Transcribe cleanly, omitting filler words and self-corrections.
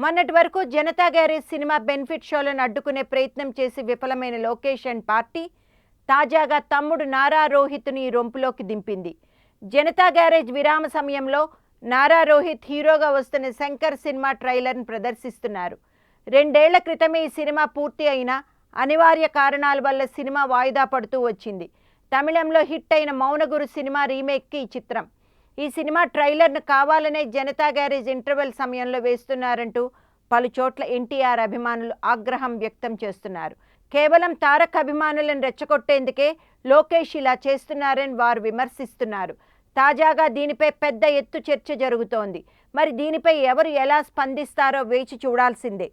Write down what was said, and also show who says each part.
Speaker 1: మొన్నటి వరకు Janata garage cinema benefit షోలను అడ్డుకునే ప్రయత్నం చేసి విఫలమైన లోకేష్ అండ్ పార్టీ తాజాగా తమ్ముడు నారా రోహిత్ని రొంపులోకి దింపింది. జనతా గ్యారేజ్ విరామ సమయంలో నారా రోహిత్ హీరోగా వస్తున్న శంకర్ సినిమా ట్రైలర్ను ప్రదర్శిస్తున్నారు. 2 ఏళ్ల క్రితమే ఈ సినిమా పూర్తి అయినా అనివార్య కారణాల వల్ల సినిమా వాయిదా పడుతూ వచ్చింది. తమిళంలో హిట్ అయిన మౌనగురు సినిమా రీమేక్కి ఈ చిత్రం. ఈ సినిమా ట్రైలర్ను కావాలనే జనతా గ్యారేజ్ ఇంటర్వెల్ సమయంలో వేస్తున్నారంటూ పలు చోట్ల ఎన్టీఆర్ అభిమానులు ఆగ్రహం వ్యక్తం చేస్తున్నారు. కేవలం తారక్ అభిమానులను రెచ్చగొట్టేందుకే లోకేష్ ఇలా చేస్తున్నారని వారు విమర్శిస్తున్నారు. తాజాగా దీనిపై పెద్ద ఎత్తు చర్చ జరుగుతోంది. మరి దీనిపై ఎవరు ఎలా స్పందిస్తారో వేచి చూడాల్సిందే.